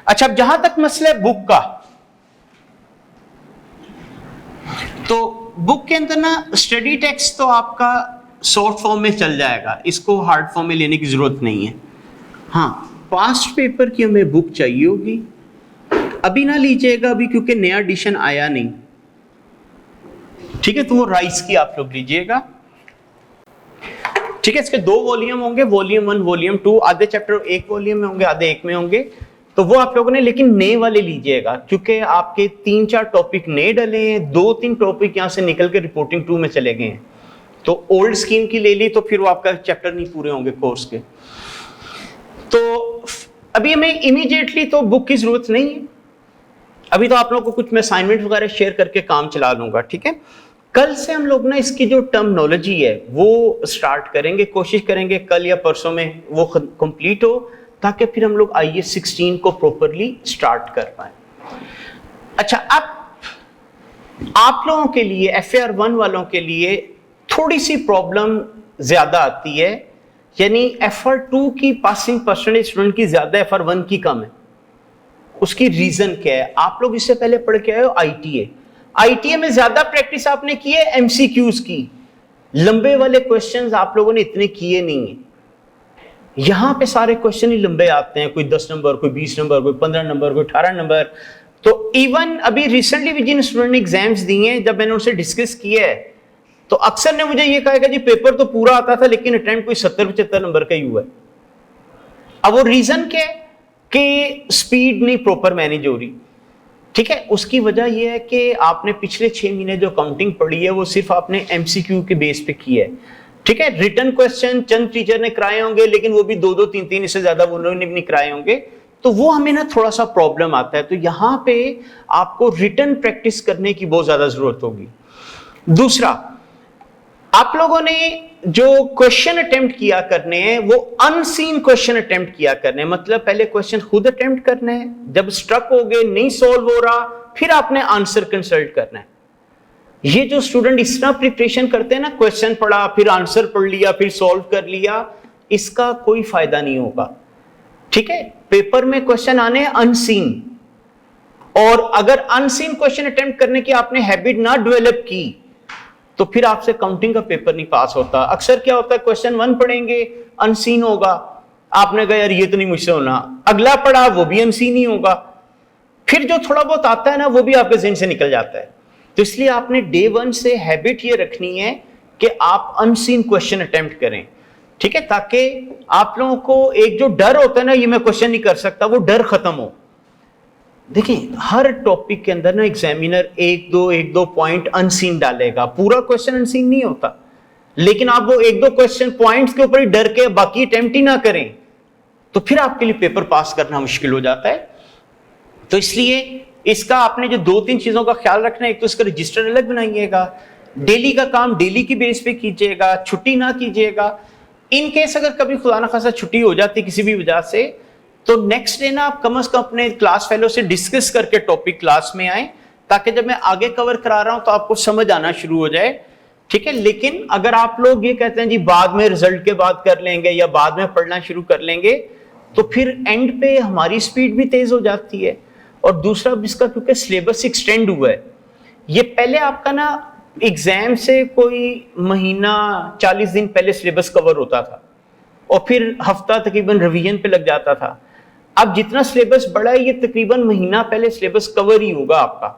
अच्छा, अब जहां तक मसला है बुक का, तो बुक के अंदर ना स्टडी टेक्स्ट तो आपका शॉर्ट फॉर्म में चल जाएगा, इसको हार्ड फॉर्म में लेने की जरूरत नहीं है। हाँ, पास्ट पेपर की हमें बुक चाहिए होगी, अभी ना लीजिएगा अभी, क्योंकि नया एडिशन आया नहीं। ठीक है, तो वो राइस की आप लोग लीजिएगा। ठीक है, इसके 2 वॉल्यूम होंगे, वॉल्यूम 1, वॉल्यूम 2, आधे चैप्टर एक वॉल्यूम में होंगे, आधे एक में होंगे, तो वो आप लोगों ने लेकिन नए वाले लीजिएगा, क्योंकि आपके 3-4 टॉपिक नए डले हैं, 2-3 टॉपिक यहां से निकल के रिपोर्टिंग 2 में चले गए हैं, तो ओल्ड स्कीम की ले ली तो फिर वो आपका चैप्टर नहीं पूरे होंगे कोर्स के। तो अभी हमें इमीडिएटली तो बुक की जरूरत नहीं है, अभी तो आप लोगों को कुछ मैं असाइनमेंट वगैरह शेयर करके काम चला लूंगा। ठीक है, कल से हम लोग ना इसकी जो टर्मिनोलॉजी है वो स्टार्ट करेंगे, कोशिश करेंगे कल या परसों में वो कंप्लीट हो, ताकि फिर हम लोग IAS 16 को प्रॉपरली स्टार्ट कर पाए। अच्छा, अब आप लोगों के लिए FAR 1 वालों के लिए थोड़ी सी प्रॉब्लम ज्यादा आती है, यानी FR 2 की पासिंग परसेंटेज स्टूडेंट की ज्यादा, FR 1 की कम है। उसकी रीजन क्या है? आप लोग इससे पहले पढ़ के आए हो ITA में ज्यादा प्रैक्टिस आपने की है MCQs की, लंबे वाले क्वेश्चंस आप लोगों ने इतने किए नहीं है। यहां पे सारे क्वेश्चन ही लंबे आते हैं, कोई 10 नंबर, कोई 20 नंबर, कोई 15 नंबर, कोई 18 नंबर। तो इवन अभी रिसेंटली भी जिन स्टूडेंट ने एग्जाम्स दिए हैं, जब मैंने उनसे डिस्कस किया है तो अक्सर ने मुझे ये कहा कि जी पेपर तो पूरा आता था लेकिन अटेम्प्ट कोई 70-75 नंबर का ही हुआ है। अब वो रीजन क्या है कि स्पीड नहीं प्रॉपर मैनेज हो रही। ठीक है, उसकी वजह यह है कि आपने पिछले 6 महीने जो काउंटिंग पढ़ी है वो सिर्फ आपने MCQ के बेस पे की है। ठीक है, रिटन क्वेश्चन चंद टीचर ने कराए होंगे, लेकिन वो भी 2-2, 3-3, इससे ज्यादा वो उन्होंने भी नहीं कराए होंगे, तो वो हमें ना थोड़ा सा प्रॉब्लम आता है। तो यहां पे आपको रिटन प्रैक्टिस करने की बहुत ज्यादा जरूरत होगी। दूसरा, आप लोगों ने जो क्वेश्चन अटेम्प्ट किया करने हैं वो अनसीन क्वेश्चन अटेम्प्ट किया करने हैं। मतलब पहले क्वेश्चन खुद अटेम्प्ट करने हैं, जब स्ट्रक हो गए, नहीं सॉल्व हो रहा, फिर आपने आंसर कंसल्ट करना है। ये जो स्टूडेंट इस तरह प्रिपरेशन करते हैं ना, क्वेश्चन पढ़ा फिर आंसर पढ़ लिया फिर सॉल्व कर लिया, इसका कोई फायदा नहीं होगा। ठीक है, पेपर में क्वेश्चन आने हैं अनसीन, और अगर अनसीन क्वेश्चन अटेम्प्ट करने की आपने हैबिट ना डेवलप की तो फिर आपसे काउंटिंग का पेपर नहीं पास होता। अक्सर क्या होता है, क्वेश्चन 1 पढ़ेंगे अनसीन होगा, आपने कहा यार ये तो नहीं मुझसे होना, अगला पढ़ा वो भी अनसीन ही होगा, फिर जो थोड़ा बहुत आता है ना वो भी आपके ज़हन से निकल जाता है। तो इसलिए आपने डे 1 से हैबिट ये रखनी है कि आप अनसीन क्वेश्चन अटेम्प्ट करें। ठीक है, ताकि आप लोगों को एक जो डर होता है ना, ये मैं क्वेश्चन नहीं कर सकता, वो डर खत्म हो। देखिए, हर टॉपिक के अंदर ना एग्जामिनर एक दो पॉइंट अनसीन डालेगा, पूरा क्वेश्चन अनसीन नहीं होता, लेकिन आप वो 1-2 क्वेश्चन पॉइंट्स के ऊपर ही डर के बाकी अटेम्प्ट ही ना करें तो फिर आपके लिए पेपर पास करना मुश्किल हो जाता है। तो इसलिए इसका आपने जो 2-3 चीजों का ख्याल रखना है, एक तो इसका रजिस्टर अलग बनाइएगा, डेली का काम डेली की बेस पे कीजिएगा, छुट्टी ना कीजिएगा। इन केस अगर कभी खुदा ना खासा छुट्टी हो जाती किसी भी वजह से, तो नेक्स्ट डे ना आप कम से कम अपने क्लास फेलो से डिस्कस करके टॉपिक क्लास में आए, ताकि जब मैं आगे कवर करा रहा हूं तो आपको समझ आना शुरू हो जाए। ठीक है, लेकिन अगर आप लोग ये कहते हैं जी बाद में रिजल्ट के बाद कर लेंगे या बाद में पढ़ना शुरू कर लेंगे, तो फिर एंड पे हमारी स्पीड भी तेज हो जाती है। और दूसरा, इसका क्योंकि सिलेबस एक्सटेंड हुआ है, ये पहले आपका ना एग्जाम से कोई महीना 40 दिन पहले सिलेबस कवर होता था और फिर हफ्ता तकरीबन रिवीजन पे लग जाता था। अब जितना सिलेबस बढ़ा है, ये तकरीबन महीना पहले सिलेबस कवर ही होगा आपका।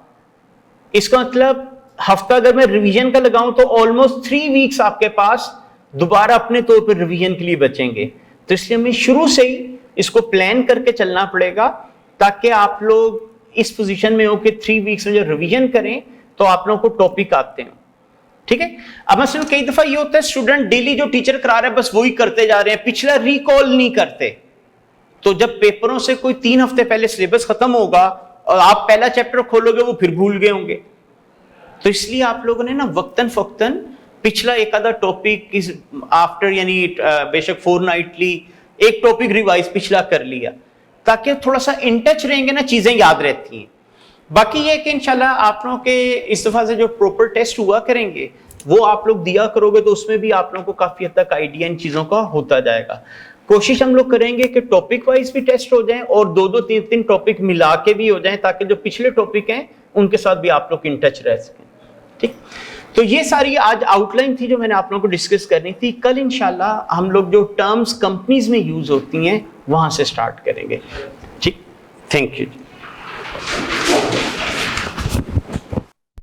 इसका मतलब हफ्ता अगर मैं रिवीजन का लगाऊं तो ऑलमोस्ट 3 वीक्स आपके पास दोबारा अपने तौर पर रिवीजन के लिए बचेंगे। तो इसलिए हमें शुरू से ही इसको प्लान करके चलना पड़ेगा, ताकि आप लोग इस पोजीशन में हो कि 3 वीक्स में जो रिवीजन करें तो आप लोगों को टॉपिक आते हैं। ठीक है, अब मसलन कई दफा ये होता है स्टूडेंट डेली जो टीचर करा रहे हैं बस वही करते जा रहे हैं, पिछला रिकॉल नहीं करते। तो जब पेपरों से कोई 3 हफ्ते पहले सिलेबस खत्म होगा और आप पहला चैप्टर खोलोगे वो फिर भूल गए होंगे। तो इसलिए आप लोगों ने ना वक्तन फक्तन पिछला एक आधा टॉपिक आफ्टर यानी बेशक फोरनाइटली एक टॉपिक रिवाइज पिछला कर लिया, ताकि थोड़ा सा इन टच रहेंगे ना, चीजें याद रहती हैं। बाकी ये कि इंशाल्लाह आप लोगों के इस दफा से जो प्रॉपर टेस्ट हुआ करेंगे वो आप लोग दिया करोगे, तो उसमें भी आप लोगों को काफी हद तक आइडिया इन चीजों का होता जाएगा। कोशिश हम लोग करेंगे कि टॉपिक वाइज भी टेस्ट हो जाएं और 2-2 3-3 टॉपिक मिला के भी हो जाएं, ताकि जो पिछले टॉपिक हैं उनके साथ भी आप लोग इन टच रह सकें। ठीक, तो ये सारी आज आउटलाइन थी जो मैंने आप लोगों को डिस्कस करनी थी। कल इंशाल्लाह हम लोग जो टर्म्स कंपनीज में यूज होती हैं वहां से स्टार्ट करेंगे। ठीक, थैंक यू।